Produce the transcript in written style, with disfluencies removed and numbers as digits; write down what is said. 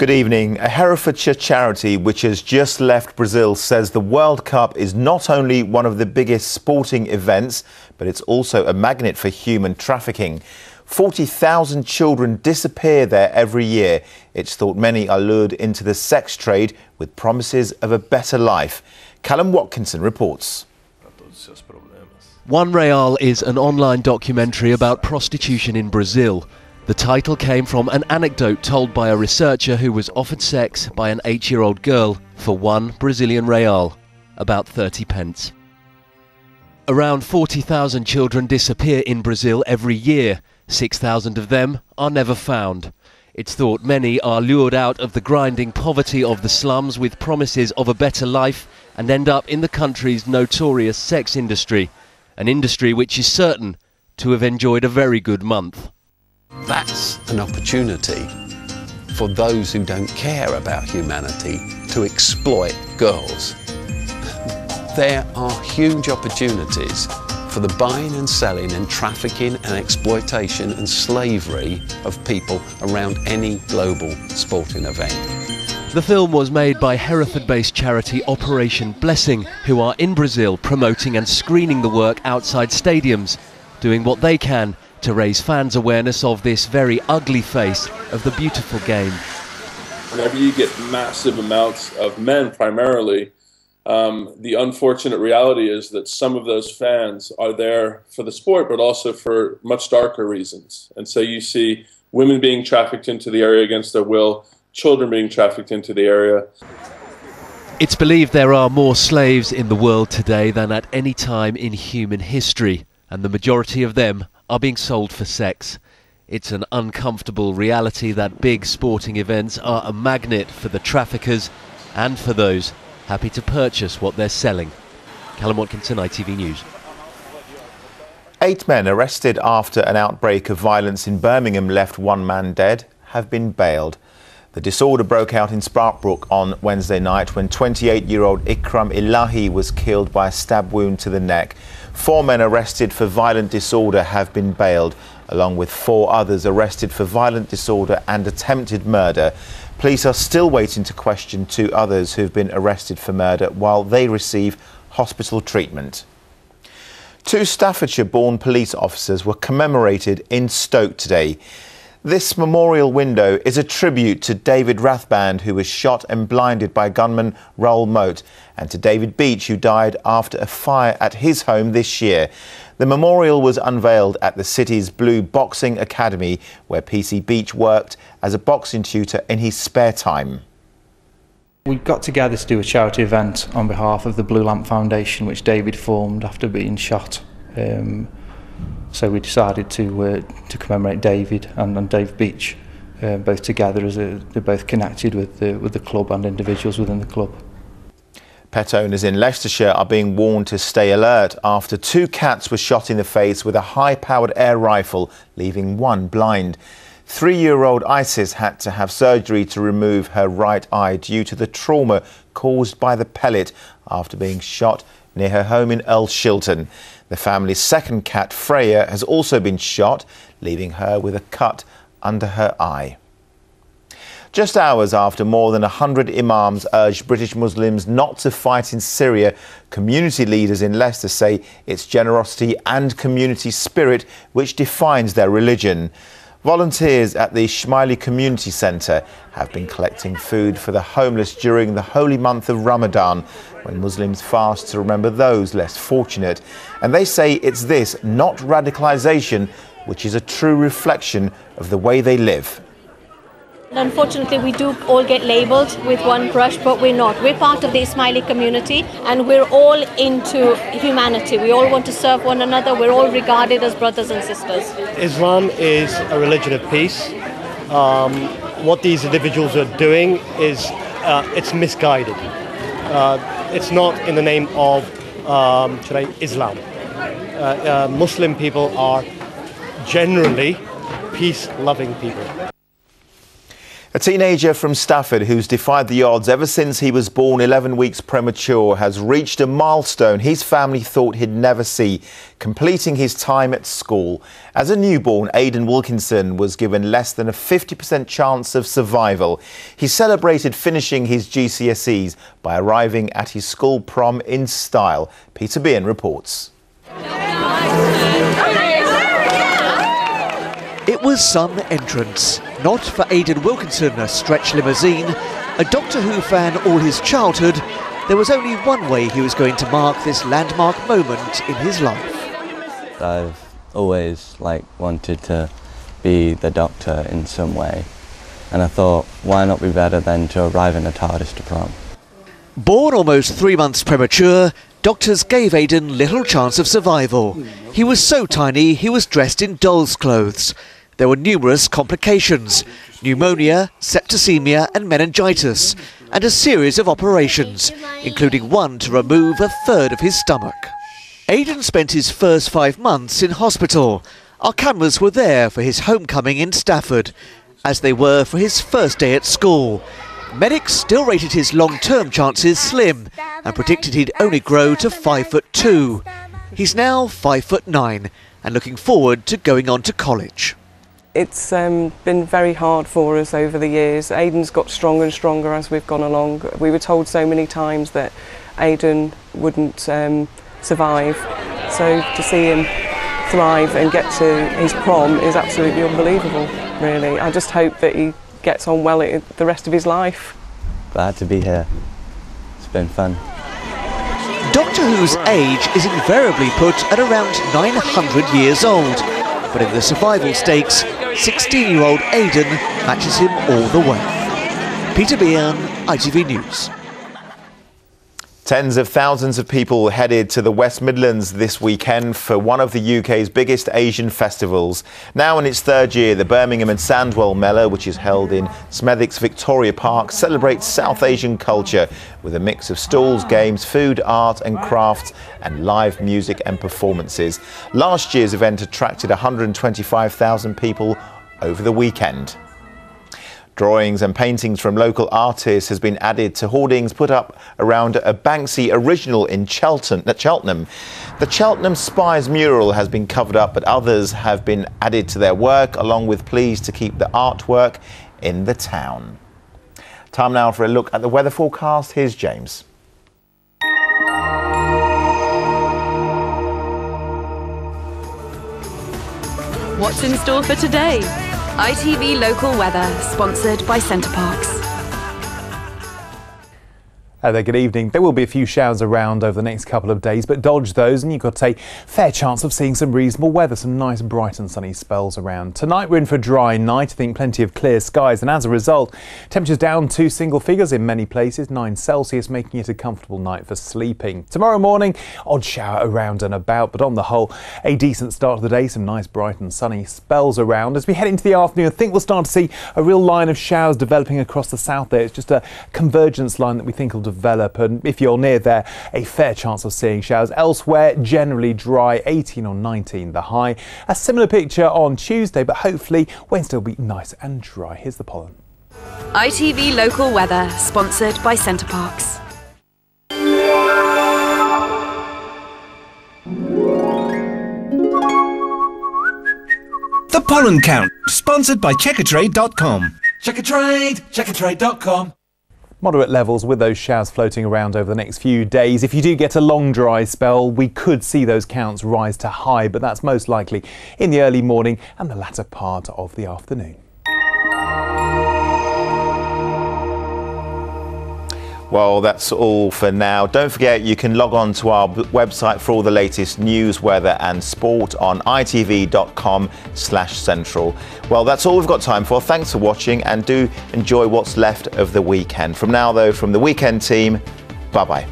Good evening. A Herefordshire charity which has just left Brazil says the World Cup is not only one of the biggest sporting events, but it's also a magnet for human trafficking. 40,000 children disappear there every year. It's thought many are lured into the sex trade with promises of a better life. Callum Watkinson reports. One Real is an online documentary about prostitution in Brazil. The title came from an anecdote told by a researcher who was offered sex by an 8-year-old girl for 1 Brazilian real, about 30 pence. Around 40,000 children disappear in Brazil every year. 6,000 of them are never found. It's thought many are lured out of the grinding poverty of the slums with promises of a better life and end up in the country's notorious sex industry, an industry which is certain to have enjoyed a very good month. That's an opportunity for those who don't care about humanity to exploit girls. There are huge opportunities for the buying and selling and trafficking and exploitation and slavery of people around any global sporting event. The film was made by Hereford-based charity Operation Blessing, who are in Brazil promoting and screening the work outside stadiums, doing what they can to raise fans' awareness of this very ugly face of the beautiful game. Whenever you get massive amounts of men primarily, the unfortunate reality is that some of those fans are there for the sport, but also for much darker reasons. And so you see women being trafficked into the area against their will, children being trafficked into the area. It's believed there are more slaves in the world today than at any time in human history, and the majority of them are being sold for sex. It's an uncomfortable reality that big sporting events are a magnet for the traffickers and for those happy to purchase what they're selling. Callum Watkinson, ITV News. 8 men arrested after an outbreak of violence in Birmingham left 1 man dead have been bailed. The disorder broke out in Sparkbrook on Wednesday night when 28-year-old Ikram Ilahi was killed by a stab wound to the neck. 4 men arrested for violent disorder have been bailed, along with 4 others arrested for violent disorder and attempted murder. Police are still waiting to question 2 others who've been arrested for murder while they receive hospital treatment. 2 Staffordshire-born police officers were commemorated in Stoke today. This memorial window is a tribute to David Rathband, who was shot and blinded by gunman Raoul Moat, and to David Beach, who died after a fire at his home this year. The memorial was unveiled at the city's Blue Boxing Academy, where PC Beach worked as a boxing tutor in his spare time. We got together to do a charity event on behalf of the Blue Lamp Foundation, which David formed after being shot. So we decided to commemorate David and Dave Beach, both together, as they're both connected with the club and individuals within the club. Pet owners in Leicestershire are being warned to stay alert after 2 cats were shot in the face with a high-powered air rifle, leaving 1 blind. 3-year-old Isis had to have surgery to remove her right eye due to the trauma caused by the pellet after being shot near her home in Earl Shilton. The family's 2nd cat, Freya, has also been shot, leaving her with a cut under her eye. Just hours after more than 100 imams urged British Muslims not to fight in Syria, community leaders in Leicester say it's generosity and community spirit which defines their religion. Volunteers at the Shmiley Community Centre have been collecting food for the homeless during the holy month of Ramadan, when Muslims fast to remember those less fortunate. And they say it's this, not radicalisation, which is a true reflection of the way they live. Unfortunately, we do all get labelled with one brush, but we're not. We're part of the Ismaili community and we're all into humanity. We all want to serve one another. We're all regarded as brothers and sisters. Islam is a religion of peace. What these individuals are doing is it's misguided. It's not in the name of Islam. Muslim people are generally peace-loving people. A teenager from Stafford who's defied the odds ever since he was born 11 weeks premature has reached a milestone his family thought he'd never see, completing his time at school. As a newborn, Aidan Wilkinson was given less than a 50% chance of survival. He celebrated finishing his GCSEs by arriving at his school prom in style. Peter Bean reports. It was some entrance. Not for Aidan Wilkinson, a stretch limousine. A Doctor Who fan all his childhood, there was only one way he was going to mark this landmark moment in his life. I've always wanted to be the Doctor in some way, and I thought, why not be better than to arrive in a TARDIS to prom? Born almost 3 months premature, doctors gave Aidan little chance of survival. He was so tiny he was dressed in doll's clothes. There were numerous complications: pneumonia, septicemia and meningitis, and a series of operations, including one to remove a third of his stomach. Aidan spent his first 5 months in hospital. Our cameras were there for his homecoming in Stafford, as they were for his first day at school. Medics still rated his long-term chances slim and predicted he'd only grow to 5'2". He's now 5'9" and looking forward to going on to college. It's been very hard for us over the years. Aidan's got stronger and stronger as we've gone along. We were told so many times that Aidan wouldn't survive, so to see him thrive and get to his prom is absolutely unbelievable, really. I just hope that he gets on well the rest of his life. Glad to be here. It's been fun. Doctor Who's age is invariably put at around 900 years old, but in the survival stakes, 16-year-old Aidan matches him all the way. Peter Bean, ITV News. Tens of thousands of people headed to the West Midlands this weekend for one of the UK's biggest Asian festivals. Now in its third year, the Birmingham and Sandwell Mellow, which is held in Smethwick's Victoria Park, celebrates South Asian culture with a mix of stalls, games, food, art and crafts and live music and performances. Last year's event attracted 125,000 people over the weekend. Drawings and paintings from local artists has been added to hoardings put up around a Banksy original in Cheltenham. The Cheltenham Spires mural has been covered up, but others have been added to their work, along with pleas to keep the artwork in the town. Time now for a look at the weather forecast. Here's James. What's in store for today? ITV Local Weather, sponsored by CenterParcs. Hi there, good evening. There will be a few showers around over the next couple of days, but dodge those and you've got a fair chance of seeing some reasonable weather, some nice bright and sunny spells around. Tonight we're in for a dry night, I think plenty of clear skies, and as a result, temperatures down to single figures in many places, 9 Celsius, making it a comfortable night for sleeping. Tomorrow morning, odd shower around and about, but on the whole, a decent start to the day, some nice bright and sunny spells around. As we head into the afternoon, I think we'll start to see a real line of showers developing across the south there. It's just a convergence line that we think will develop, and if you're near there, a fair chance of seeing showers. Elsewhere, generally dry, 18 or 19 the high. A similar picture on Tuesday, but hopefully Wednesday will be nice and dry. Here's the pollen. ITV Local Weather, sponsored by CenterParcs. The Pollen Count, sponsored by Checkatrade.com. Checkatrade.com. Moderate levels with those showers floating around over the next few days. If you do get a long dry spell, we could see those counts rise to high, but that's most likely in the early morning and the latter part of the afternoon. Well, that's all for now. Don't forget you can log on to our website for all the latest news, weather and sport on itv.com/central. Well, that's all we've got time for. Thanks for watching and do enjoy what's left of the weekend. From now, though, from the weekend team, bye-bye.